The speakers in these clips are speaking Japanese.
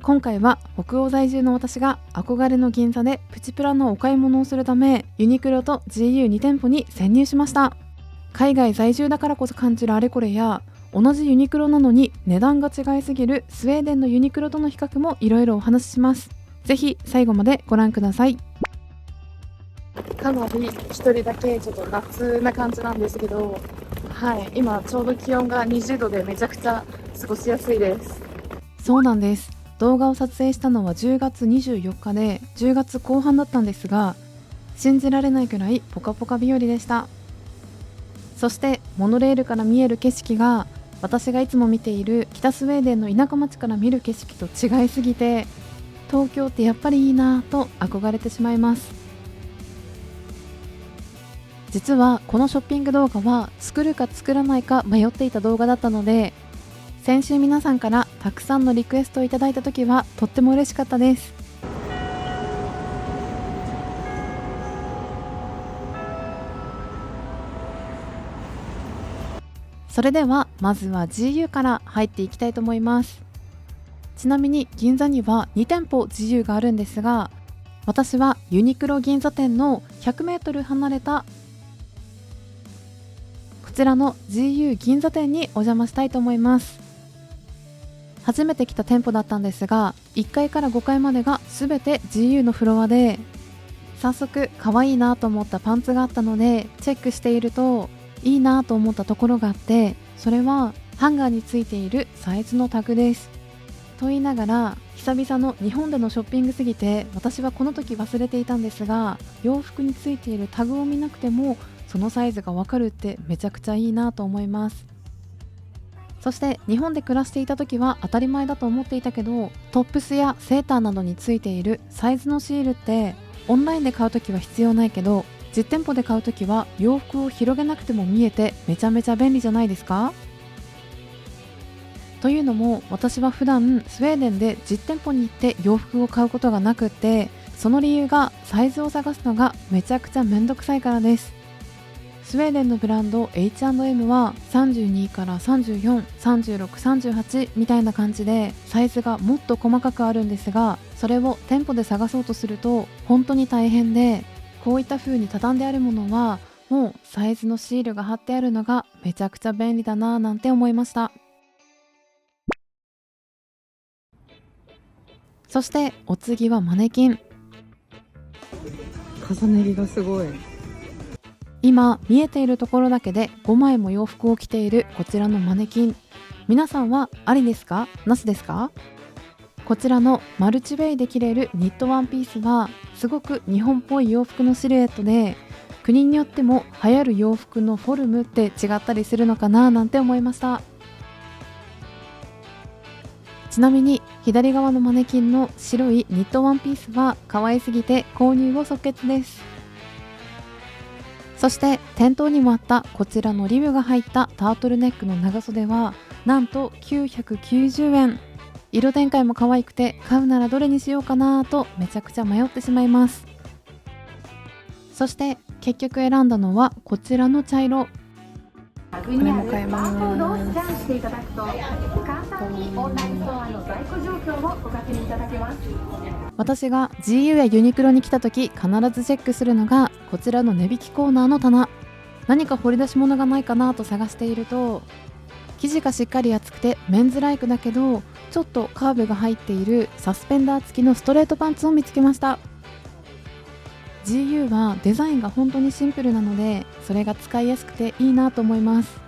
今回は北欧在住の私が憧れの銀座でプチプラのお買い物をするためユニクロと GU2 店舗に潜入しました。海外在住だからこそ感じるあれこれや、同じユニクロなのに値段が違いすぎるスウェーデンのユニクロとの比較もいろいろお話しします。ぜひ最後までご覧ください。かなり一人だけちょっと夏な感じなんですけど、今ちょうど気温が20度でめちゃくちゃ過ごしやすいです。そうなんです。動画を撮影したのは10月24日で10月後半だったんですが、信じられないくらいポカポカ日和でした。そしてモノレールから見える景色が私がいつも見ている北スウェーデンの田舎町から見る景色と違いすぎて、東京ってやっぱりいいなぁと憧れてしまいます。実はこのショッピング動画は作るか作らないか迷っていた動画だったので、先週皆さんからたくさんのリクエストをいただいた時はとっても嬉しかったです。それではまずは GU から入っていきたいと思います。ちなみに銀座には2店舗 GU があるんですが、私はユニクロ銀座店の100メートル離れたこちらの GU 銀座店にお邪魔したいと思います。初めて来た店舗だったんですが、1階から5階までが全て GU のフロアで、早速可愛いなと思ったパンツがあったのでチェックしていると、いいなと思ったところがあって、それはハンガーについているサイズのタグです。と言いながら久々の日本でのショッピングすぎて私はこの時忘れていたんですが、洋服についているタグを見なくてもそのサイズがわかるってめちゃくちゃいいなと思います。そして日本で暮らしていた時は当たり前だと思っていたけど、トップスやセーターなどについているサイズのシールってオンラインで買う時は必要ないけど、実店舗で買う時は洋服を広げなくても見えてめちゃめちゃ便利じゃないですか？というのも私は普段スウェーデンで実店舗に行って洋服を買うことがなくって、その理由がサイズを探すのがめちゃくちゃめんどくさいからです。スウェーデンのブランド H&M は32から34、36、38みたいな感じでサイズがもっと細かくあるんですが、それを店舗で探そうとすると本当に大変で、こういった風に畳んであるものはもうサイズのシールが貼ってあるのがめちゃくちゃ便利だなぁなんて思いました。そしてお次はマネキン。重ね着がすごい。今見えているところだけで5枚も洋服を着ているこちらのマネキン、皆さんはありですか、なしですか？こちらのマルチウェイで着れるニットワンピースはすごく日本っぽい洋服のシルエットで、国によっても流行る洋服のフォルムって違ったりするのかななんて思いました。ちなみに左側のマネキンの白いニットワンピースは可愛すぎて購入を即決です。そして店頭にもあったこちらのリブが入ったタートルネックの長袖はなんと990円。色展開も可愛くて買うならどれにしようかなとめちゃくちゃ迷ってしまいます。そして結局選んだのはこちらの茶色。これも買います。私が GU やユニクロに来た時必ずチェックするのがこちらの値引きコーナーの棚。何か掘り出し物がないかなと探していると、生地がしっかり厚くてメンズライクだけどちょっとカーブが入っているサスペンダー付きのストレートパンツを見つけました。 GU はデザインが本当にシンプルなのでそれが使いやすくていいなと思います。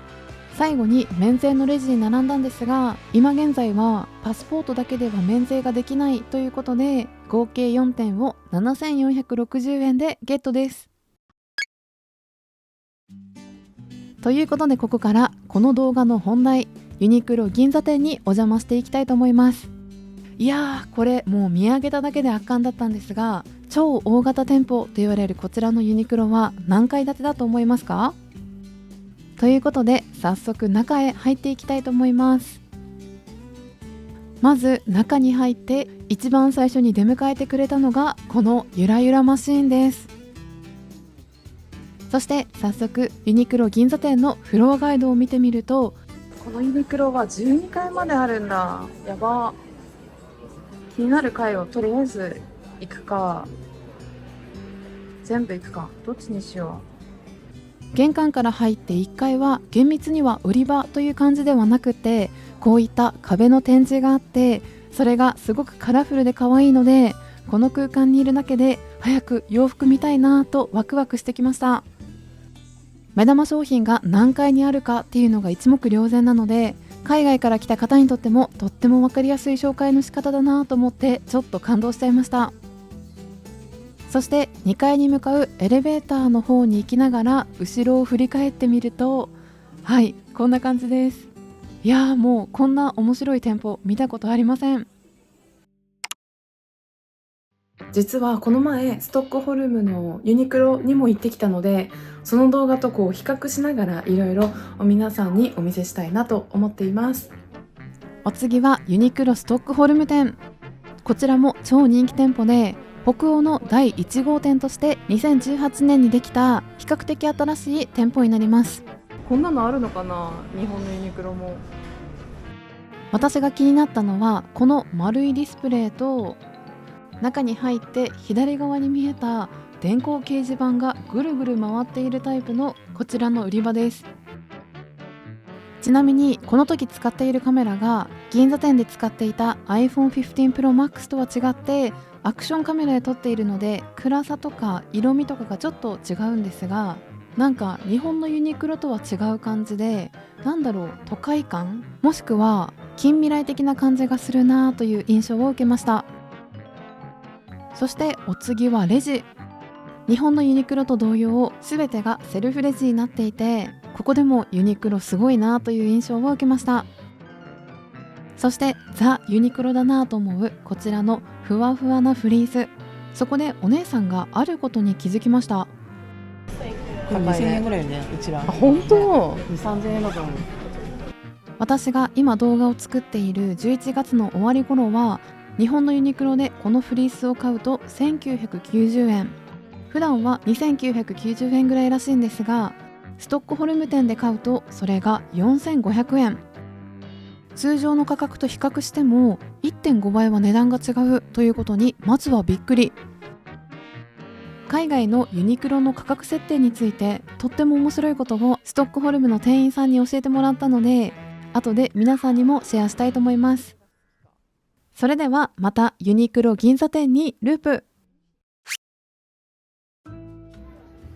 最後に免税のレジに並んだんですが、今現在はパスポートだけでは免税ができないということで合計4点を7460円でゲットです。ということでここからこの動画の本題、ユニクロ銀座店にお邪魔していきたいと思います。いやー、これもう見上げただけで圧巻だったんですが、超大型店舗と言われるこちらのユニクロは何階建てだと思いますか？ということで早速中へ入っていきたいと思います。まず中に入って一番最初に出迎えてくれたのがこのゆらゆらマシーンです。そして早速ユニクロ銀座店のフロアガイドを見てみると、このユニクロは12階まであるんだ。やば。気になる回をとりあえず行くか、全部行くか、どっちにしよう。玄関から入って1階は厳密には売り場という感じではなくて、こういった壁の展示があって、それがすごくカラフルで可愛いので、この空間にいるだけで早く洋服見たいなとワクワクしてきました。目玉商品が何階にあるかっていうのが一目瞭然なので、海外から来た方にとってもとっても分かりやすい紹介の仕方だなと思ってちょっと感動しちゃいました。そして2階に向かうエレベーターの方に行きながら後ろを振り返ってみると、はい、こんな感じです。いやー、もうこんな面白い店舗見たことありません。実はこの前ストックホルムのユニクロにも行ってきたので、その動画とこう比較しながらいろいろ皆さんにお見せしたいなと思っています。お次はユニクロストックホルム店。こちらも超人気店舗で、北欧の第1号店として2018年にできた比較的新しい店舗になります。こんなのあるのかな、日本のユニクロも。私が気になったのはこの丸いディスプレイと、中に入って左側に見えた電光掲示板がぐるぐる回っているタイプのこちらの売り場です。ちなみにこの時使っているカメラが銀座店で使っていた iPhone 15 Pro Max とは違ってアクションカメラで撮っているので、暗さとか色味とかがちょっと違うんですが、なんか日本のユニクロとは違う感じで、なんだろう、都会感もしくは近未来的な感じがするなという印象を受けました。そしてお次はレジ。日本のユニクロと同様全てがセルフレジになっていて、ここでもユニクロすごいなという印象を受けました。そしてザ・ユニクロだなと思うこちらのふわふわなフリース。そこでお姉さんがあることに気づきました。2000円ぐらいよね、うちら。本当2、3000円だと思う。私が今動画を作っている11月の終わり頃は、日本のユニクロでこのフリースを買うと1990円。普段は2990円ぐらいらしいんですが、ストックホルム店で買うとそれが4500円。通常の価格と比較しても 1.5 倍は値段が違うということにまずはびっくり。海外のユニクロの価格設定についてとっても面白いことをストックホルムの店員さんに教えてもらったので、後で皆さんにもシェアしたいと思います。それではまたユニクロ銀座店にループ。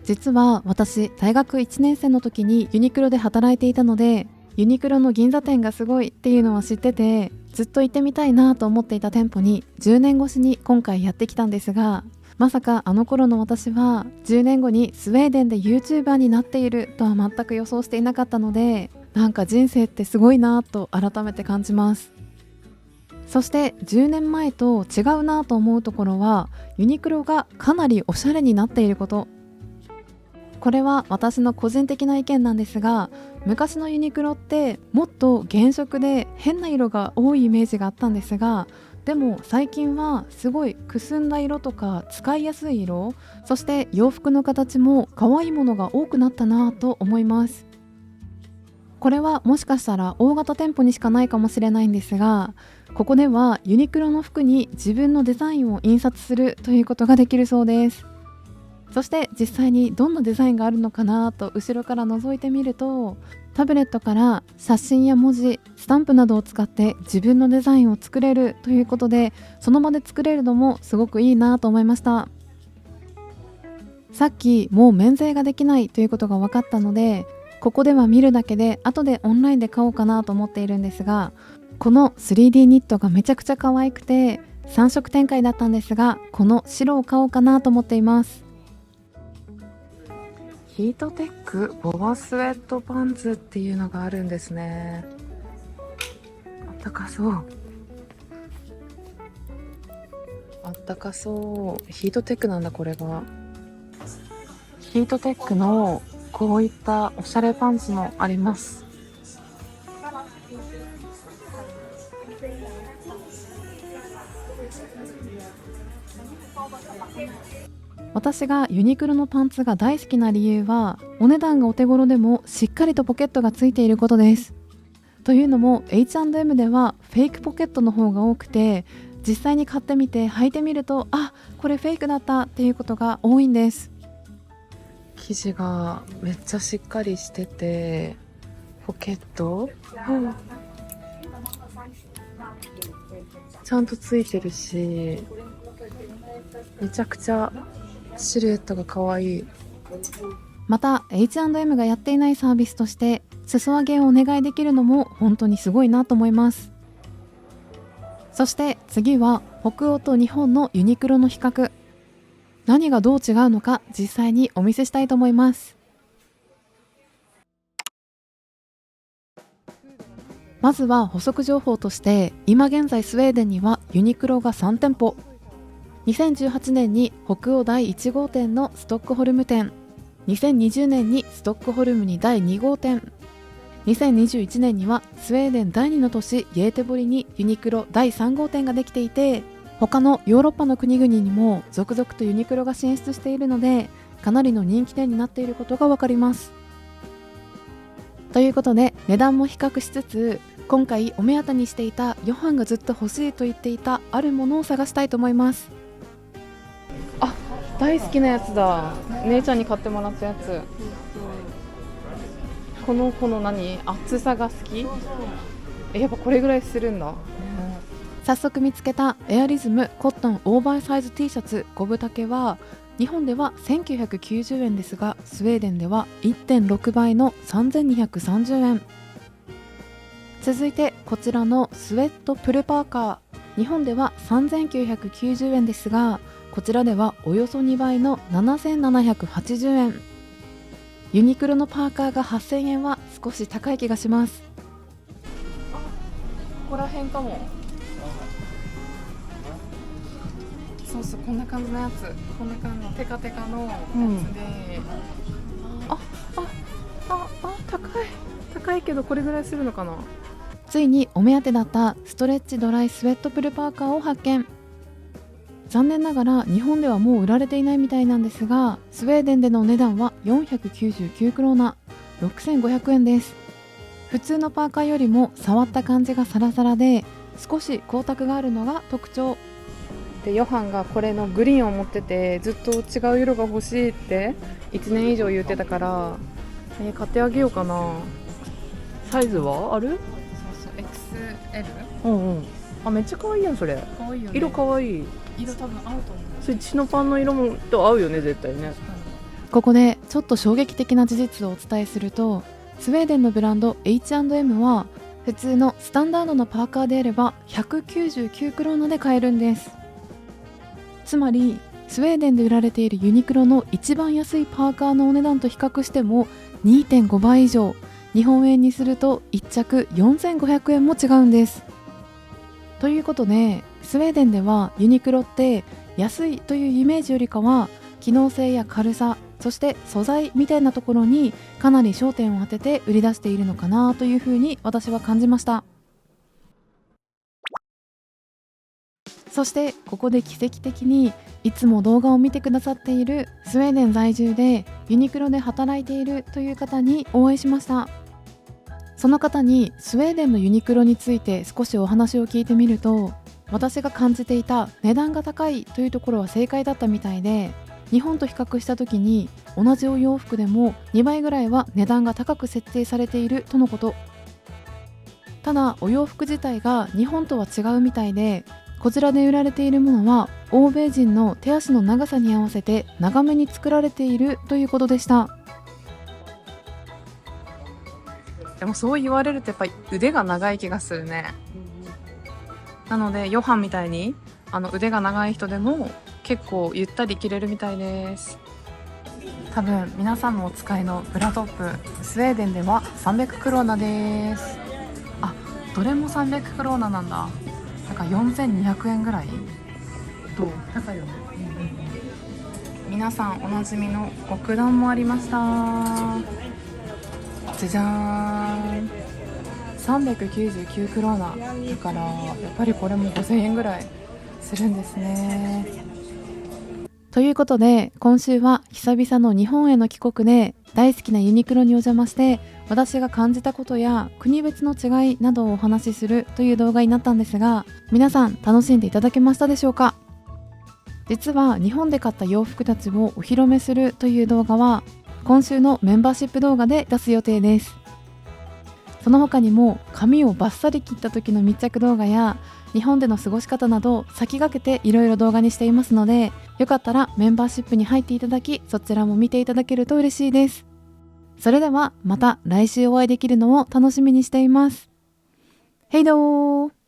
実は私大学1年生の時にユニクロで働いていたので、ユニクロの銀座店がすごいっていうのは知ってて、ずっと行ってみたいなと思っていた店舗に10年越しに今回やってきたんですが、まさかあの頃の私は10年後にスウェーデンで YouTuber になっているとは全く予想していなかったので、なんか人生ってすごいなと改めて感じます。そして10年前と違うなと思うところは、ユニクロがかなりおしゃれになっていること。これは私の個人的な意見なんですが、昔のユニクロってもっと原色で変な色が多いイメージがあったんですが、でも最近はすごいくすんだ色とか使いやすい色、そして洋服の形も可愛いものが多くなったなと思います。これはもしかしたら大型店舗にしかないかもしれないんですが、ここではユニクロの服に自分のデザインを印刷するということができるそうです。そして実際にどんなデザインがあるのかなと後ろから覗いてみると、タブレットから写真や文字、スタンプなどを使って自分のデザインを作れるということで、その場で作れるのもすごくいいなと思いました。さっきもう免税ができないということが分かったので、ここでは見るだけで後でオンラインで買おうかなと思っているんですが、この 3D ニットがめちゃくちゃ可愛くて3色展開だったんですが、この白を買おうかなと思っています。ヒートテックボアスウェットパンツっていうのがあるんですね。あったかそう、あったかそう。ヒートテックなんだこれが。ヒートテックのこういったおしゃれパンツもあります。私がユニクロのパンツが大好きな理由は、お値段がお手頃でもしっかりとポケットがついていることです。というのも H&M ではフェイクポケットの方が多くて、実際に買ってみて履いてみると、あ、これフェイクだったっていうことが多いんです。生地がめっちゃしっかりしてて、ポケット、ちゃんとついてるし、めちゃくちゃシルエットが可愛い。また H&M がやっていないサービスとして裾上げをお願いできるのも本当にすごいなと思います。そして次は北欧と日本のユニクロの比較。何がどう違うのか実際にお見せしたいと思います。まずは補足情報として、今現在スウェーデンにはユニクロが3店舗。2018年に北欧第1号店のストックホルム店、2020年にストックホルムに第2号店、2021年にはスウェーデン第2の都市イエーテボリにユニクロ第3号店ができていて、他のヨーロッパの国々にも続々とユニクロが進出しているので、かなりの人気店になっていることがわかります。ということで値段も比較しつつ、今回お目当てにしていたヨハンがずっと欲しいと言っていたあるものを探したいと思います。あ、大好きなやつだ。姉ちゃんに買ってもらったやつ。この何、厚さが好き。やっぱこれぐらいするんだ。早速見つけたエアリズムコットンオーバーサイズ T シャツ5分丈は日本では1990円ですが、スウェーデンでは 1.6 倍の3230円。続いてこちらのスウェットプルパーカー、日本では3990円ですが、こちらではおよそ2倍の7780円。ユニクロのパーカーが8000円は少し高い気がします。ここら辺かも。そうそう、こんな感じのやつ、こんな感じのテカテカのやつで、高いけどこれぐらいするのかな。ついにお目当てだったストレッチドライスウェットプルパーカーを発見。残念ながら日本ではもう売られていないみたいなんですが、スウェーデンでのお値段は499クローナ、6500円です。普通のパーカーよりも触った感じがサラサラで、少し光沢があるのが特徴で、ヨハンがこれのグリーンを持ってて、ずっと違う色が欲しいって1年以上言ってたから、買ってあげようかな。サイズはある？そうそう、XL。うんうん。あ、めっちゃ可愛いやんそれ。可愛いよね。色可愛い。色多分合うと思う。それ血のパンの色もと合うよね絶対ね。ここでちょっと衝撃的な事実をお伝えすると、スウェーデンのブランド H&M は普通のスタンダードのパーカーであれば199クローナで買えるんです。つまりスウェーデンで売られているユニクロの一番安いパーカーのお値段と比較しても 2.5 倍以上、日本円にすると1着4500円も違うんです。ということでスウェーデンではユニクロって安いというイメージよりかは機能性や軽さ、そして素材みたいなところにかなり焦点を当てて売り出しているのかなというふうに私は感じました。そしてここで奇跡的にいつも動画を見てくださっているスウェーデン在住でユニクロで働いているという方にお会いしました。その方にスウェーデンのユニクロについて少しお話を聞いてみると、私が感じていた値段が高いというところは正解だったみたいで、日本と比較した時に同じお洋服でも2倍ぐらいは値段が高く設定されているとのこと。ただお洋服自体が日本とは違うみたいで、こちらで売られているものは欧米人の手足の長さに合わせて長めに作られているということでした。でもそう言われるとやっぱり腕が長い気がするね。なのでヨハンみたいに腕が長い人でも結構ゆったり着れるみたいです。多分皆さんもお使いのブラトップ、スウェーデンでは300クローナです。あ、どれも300クローナなんだ。だから4200円ぐらい。どう？高いよね。皆さんおなじみの極暖もありました。じゃじゃーん、399クローナだからやっぱりこれも5000円ぐらいするんですね。ということで今週は久々の日本への帰国で大好きなユニクロにお邪魔して私が感じたことや国別の違いなどをお話しするという動画になったんですが、皆さん楽しんでいただけましたでしょうか？実は日本で買った洋服たちをお披露目するという動画は今週のメンバーシップ動画で出す予定です。その他にも髪をバッサリ切った時の密着動画や日本での過ごし方など先駆けていろいろ動画にしていますので、よかったらメンバーシップに入っていただき、そちらも見ていただけると嬉しいです。それではまた来週お会いできるのを楽しみにしています。ヘイドー。